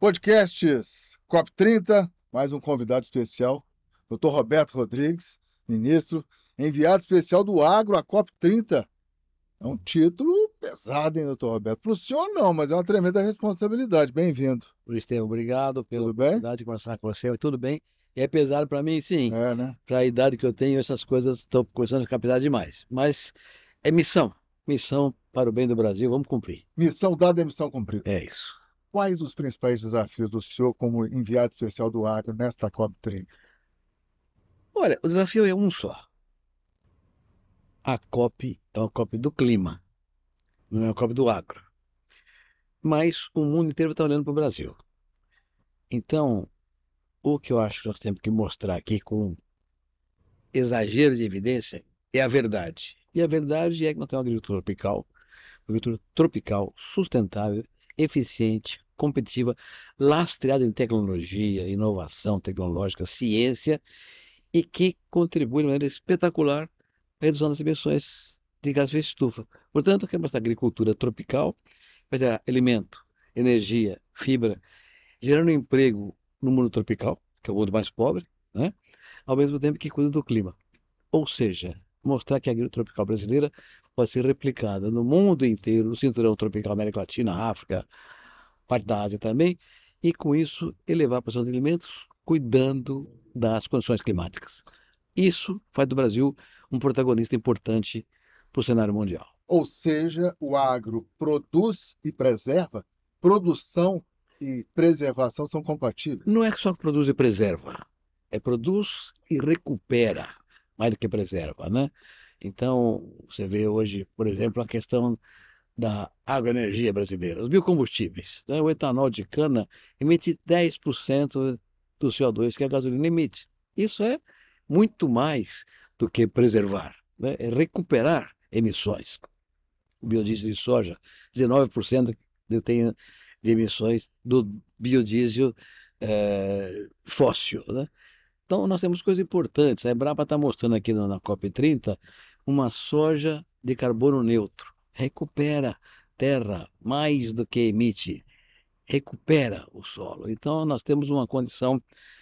Podcasts COP30, mais um convidado especial, Dr. Roberto Rodrigues, ministro, enviado especial do Agro à COP30. É um título pesado, hein, doutor Roberto? Para o senhor não, mas é uma tremenda responsabilidade. Bem-vindo. Luiz Estevam, obrigado pela Tudo bem? oportunidade de conversar com você. Tudo bem? É pesado para mim, sim. É, né? Para a idade que eu tenho, essas coisas estão começando a ficar pesadas demais. Mas é missão. Missão para o bem do Brasil. Vamos cumprir. Missão dada é missão cumprida. É isso. Quais os principais desafios do senhor como enviado especial do Agro nesta COP30? Olha, o desafio é um só. A COP é uma COP do clima, não é uma COP do agro. Mas o mundo inteiro está olhando para o Brasil. Então, o que eu acho que nós temos que mostrar aqui com exagero de evidência é a verdade. E a verdade é que nós temos uma agricultura tropical, sustentável, eficiente, competitiva, lastreada em tecnologia, inovação tecnológica, ciência e que contribui de maneira espetacular à redução das emissões de gases de efeito estufa. Portanto, queremos essa agricultura tropical, vai ter alimento, energia, fibra, gerando emprego no mundo tropical, que é o mundo mais pobre, né? Ao mesmo tempo que cuida do clima. Ou seja, mostrar que a agricultura tropical brasileira pode ser replicada no mundo inteiro, no cinturão tropical, América Latina, África, parte da Ásia também, e com isso elevar a produção de alimentos, cuidando das condições climáticas. Isso faz do Brasil um protagonista importante para o cenário mundial. Ou seja, o agro produz e preserva, produção e preservação são compatíveis. Não é só que produz e preserva, é produz e recupera, mais do que preserva, né? Então, você vê hoje, por exemplo, a questão da agroenergia brasileira, os biocombustíveis, né? O etanol de cana emite 10% do CO2 que a gasolina emite. Isso é muito mais do que preservar, né? É recuperar emissões. O biodiesel de soja, 19% tem de emissões do biodiesel fóssil, né? Então, nós temos coisas importantes. A Embrapa está mostrando aqui na COP30 uma soja de carbono neutro. Recupera terra mais do que emite. Recupera o solo. Então, nós temos uma condição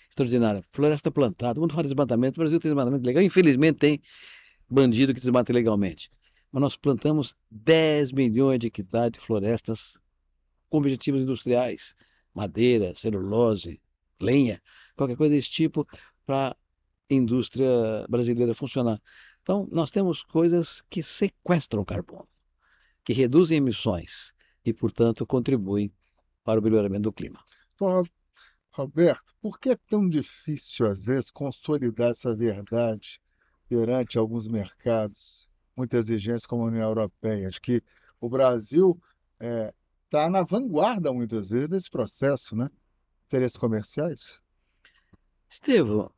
extraordinária. Floresta plantada. Todo mundo fala de desmatamento. O Brasil tem desmatamento legal. Infelizmente, tem bandido que desmata ilegalmente. Mas nós plantamos 10 milhões de hectares de florestas com objetivos industriais. Madeira, celulose, lenha, qualquer coisa desse tipo para a indústria brasileira funcionar. Então, nós temos coisas que sequestram carbono, que reduzem emissões e, portanto, contribuem para o melhoramento do clima. Então, Roberto, por que é tão difícil, às vezes, consolidar essa verdade perante alguns mercados muito exigentes como a União Europeia? Acho que o Brasil está na vanguarda, muitas vezes, desse processo, né? Interesses comerciais? Estevão,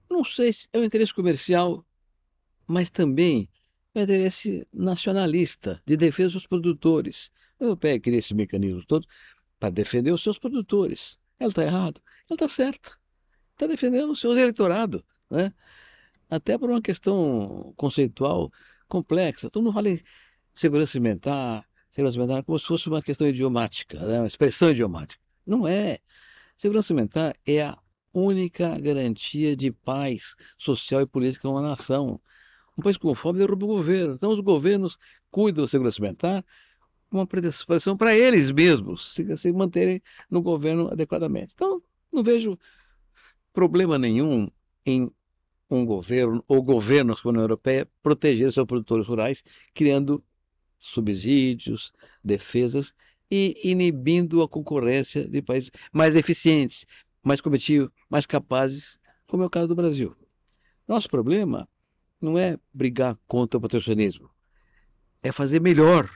não sei se é um interesse comercial, mas também é um interesse nacionalista, de defesa dos produtores. A Europeia cria esses mecanismos todos para defender os seus produtores. Ela está errada? Ela está certa. Está defendendo o seu eleitorado, né? Até por uma questão conceitual complexa. Todo mundo fala em segurança alimentar como se fosse uma questão idiomática, né? Uma expressão idiomática. Não é. Segurança alimentar é a única garantia de paz social e política numa nação. Um país com fome derruba o governo. Então, os governos cuidam da segurança alimentar com uma predisposição para eles mesmos se manterem no governo adequadamente. Então, não vejo problema nenhum em um governo ou governos como a União Europeia proteger seus produtores rurais, criando subsídios, defesas e inibindo a concorrência de países mais eficientes, mais competitivos, mais capazes, como é o caso do Brasil. Nosso problema não é brigar contra o protecionismo, é fazer melhor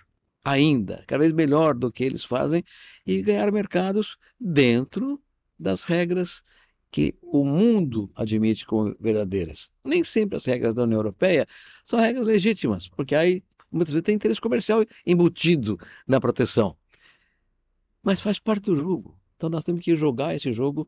ainda, cada vez melhor do que eles fazem e ganhar mercados dentro das regras que o mundo admite como verdadeiras. Nem sempre as regras da União Europeia são regras legítimas, porque aí muitas vezes tem interesse comercial embutido na proteção. Mas faz parte do jogo. Então nós temos que jogar esse jogo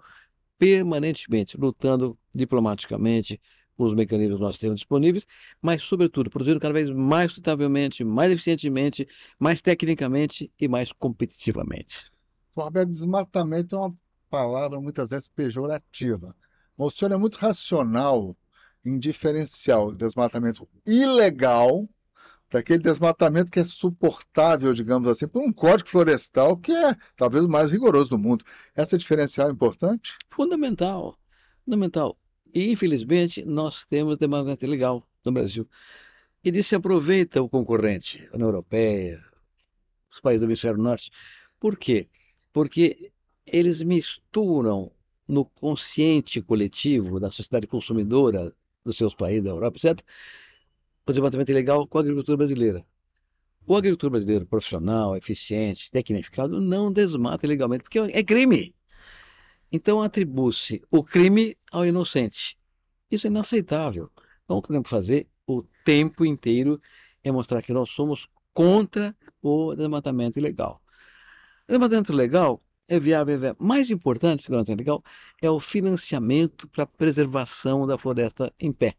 permanentemente, lutando diplomaticamente com os mecanismos que nós temos disponíveis, mas, sobretudo, produzindo cada vez mais sustentavelmente, mais eficientemente, mais tecnicamente e mais competitivamente. Roberto, desmatamento é uma palavra muitas vezes pejorativa. O senhor é muito racional em diferenciar o desmatamento ilegal daquele desmatamento que é suportável, digamos assim, por um código florestal que é talvez o mais rigoroso do mundo. Essa diferencial é importante? Fundamental, fundamental. E, infelizmente, nós temos desmatamento ilegal no Brasil. E disso se aproveita o concorrente, a União Europeia, os países do Hemisfério Norte. Por quê? Porque eles misturam no consciente coletivo da sociedade consumidora dos seus países, da Europa, etc., o desmatamento ilegal com a agricultura brasileira. O agricultor brasileiro profissional, eficiente, tecnificado, não desmata ilegalmente, porque é crime. Então atribui-se o crime ao inocente. Isso é inaceitável. Então, o que temos que fazer o tempo inteiro é mostrar que nós somos contra o desmatamento ilegal. O desmatamento legal é viável, é viável. Mais importante do desmatamento legal é o financiamento para a preservação da floresta em pé.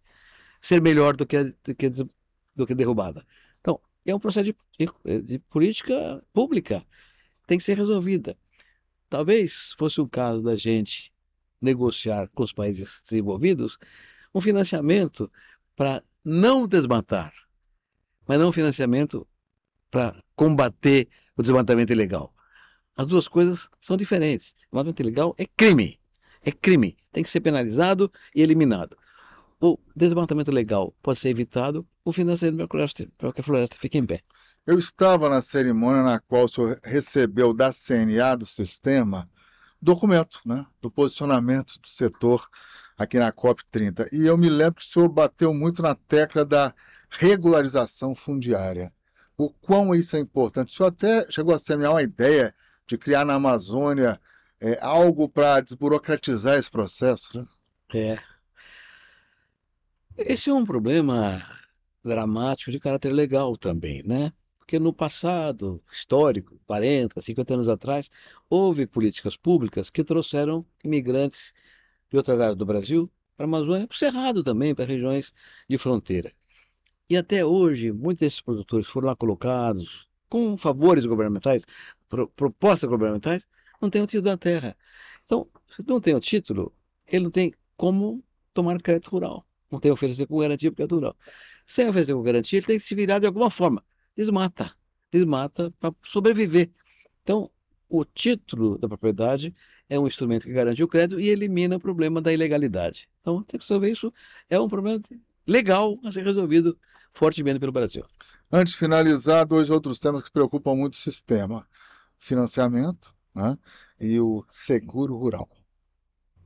Ser melhor do que derrubada. Então, é um processo de política pública. Tem que ser resolvida. Talvez fosse o caso da gente negociar com os países desenvolvidos um financiamento para não desmatar, mas não um financiamento para combater o desmatamento ilegal. As duas coisas são diferentes. O desmatamento ilegal é crime. É crime. Tem que ser penalizado e eliminado. O desmatamento legal pode ser evitado, o financiamento para que a floresta fique em pé. Eu estava na cerimônia na qual o senhor recebeu da CNA, do sistema, documento, né, do posicionamento do setor aqui na COP30. E eu me lembro que o senhor bateu muito na tecla da regularização fundiária. O quão isso é importante. O senhor até chegou a semear uma ideia de criar na Amazônia algo para desburocratizar esse processo, né? É. Esse é um problema dramático de caráter legal também, né? Porque no passado histórico, 40, 50 anos atrás, houve políticas públicas que trouxeram imigrantes de outras áreas do Brasil para a Amazônia, para o Cerrado também, para regiões de fronteira. E até hoje, muitos desses produtores foram lá colocados com favores governamentais, propostas governamentais, não têm o título da terra. Então, se não tem o título, ele não tem como tomar crédito rural. Não tem oferecer com garantia porque é rural. Sem oferecer com garantia, ele tem que se virar de alguma forma. Desmata. Desmata para sobreviver. Então, o título da propriedade é um instrumento que garante o crédito e elimina o problema da ilegalidade. Então, tem que resolver isso. É um problema legal a ser resolvido fortemente pelo Brasil. Antes de finalizar, dois outros temas que preocupam muito o sistema: financiamento, né, e o seguro rural.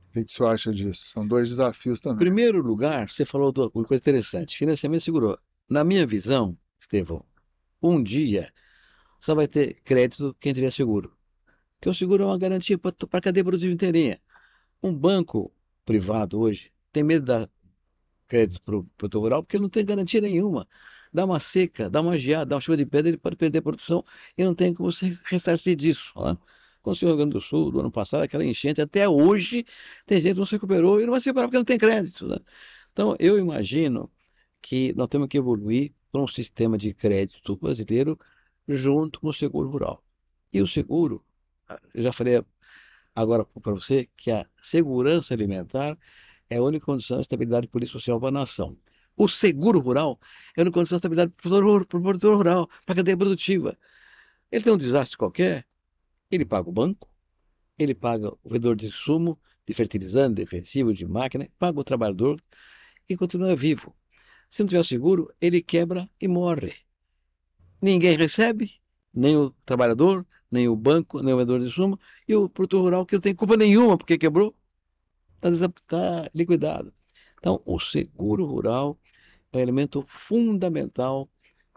O que o senhor acha disso? São dois desafios Em também. primeiro lugar, você falou de uma coisa interessante. Financiamento seguro. Na minha visão, Estevão, um dia só vai ter crédito quem tiver seguro. Porque o seguro é uma garantia para a cadeia produtiva inteirinha. Um banco privado hoje tem medo de dar crédito para o produtor rural porque ele não tem garantia nenhuma. Dá uma seca, dá uma geada, dá uma chuva de pedra, ele pode perder a produção e não tem como se ressarcir disso. Né? Aconteceu no Rio Grande do Sul, do ano passado, aquela enchente, até hoje tem gente que não se recuperou e não vai se recuperar porque não tem crédito. Né? Então, eu imagino que nós temos que evoluir para um sistema de crédito brasileiro junto com o seguro rural. E o seguro, eu já falei agora para você que a segurança alimentar é a única condição de estabilidade política e social para a nação. O seguro rural é a única condição de estabilidade para o produtor rural, para a cadeia produtiva. Ele tem um desastre qualquer, ele paga o banco, ele paga o vendedor de insumo, de fertilizante, defensivo, de máquina, paga o trabalhador e continua vivo. Se não tiver seguro, ele quebra e morre. Ninguém recebe, nem o trabalhador, nem o banco, nem o vendedor de insumo, e o produtor rural que não tem culpa nenhuma porque quebrou, está liquidado. Então, o seguro rural é um elemento fundamental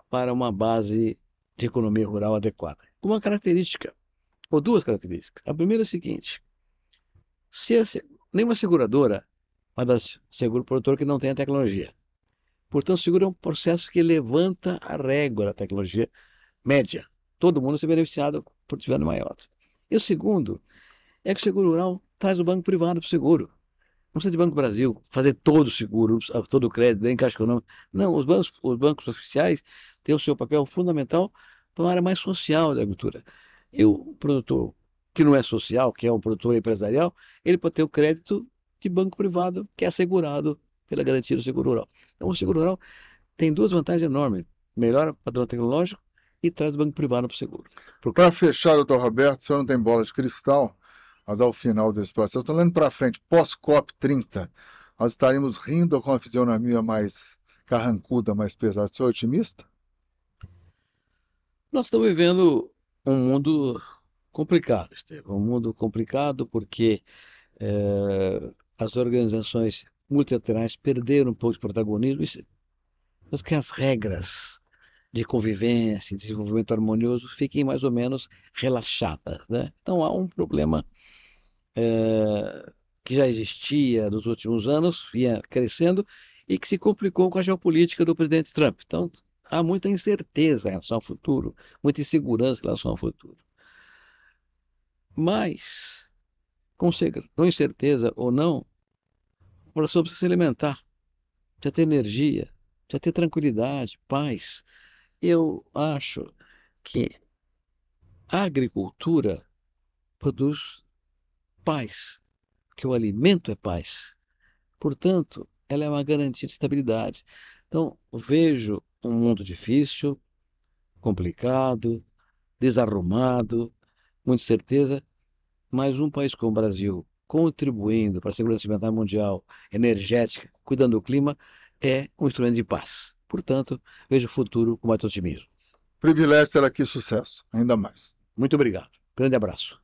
para uma base de economia rural adequada. Uma característica, ou duas características. A primeira é a seguinte: se nenhuma seguradora vai dar seguro produtor que não tenha tecnologia. Portanto, o seguro é um processo que levanta a régua da tecnologia média. Todo mundo se beneficiado por tiver maior. E o segundo é que o seguro rural traz o banco privado para o seguro. Não precisa de Banco do Brasil fazer todo o seguro, todo o crédito, nem caixa econômica. Não, os bancos oficiais têm o seu papel fundamental para uma área mais social da agricultura. E o produtor que não é social, que é um produtor empresarial, ele pode ter o crédito de banco privado, que é assegurado pela garantia do seguro rural. Então, o seguro rural tem duas vantagens enormes. Melhora o padrão tecnológico e traz o banco privado para o seguro. Para fechar, doutor Roberto, o senhor não tem bola de cristal, mas ao final desse processo, estou olhando para frente, pós-COP30, nós estaremos rindo com a fisionomia mais carrancuda, mais pesada. O senhor é otimista? Nós estamos vivendo um mundo complicado, Estevam. Um mundo complicado porque as organizações multilaterais perderam um pouco de protagonismo, mas que as regras de convivência, de desenvolvimento harmonioso fiquem mais ou menos relaxadas, né? Então há um problema que já existia nos últimos anos, vinha crescendo e que se complicou com a geopolítica do presidente Trump. Então há muita incerteza em relação ao futuro, muita insegurança em relação ao futuro. Mas, com incerteza ou não, a população precisa se alimentar, precisa ter energia, precisa ter tranquilidade, paz. Eu acho que a agricultura produz paz, porque o alimento é paz. Portanto, ela é uma garantia de estabilidade. Então, vejo um mundo difícil, complicado, desarrumado, muita certeza, mas um país como o Brasil contribuindo para a segurança alimentar mundial, energética, cuidando do clima, é um instrumento de paz. Portanto, vejo o futuro com mais otimismo. Privilégio ter aqui sucesso, ainda mais. Muito obrigado. Grande abraço.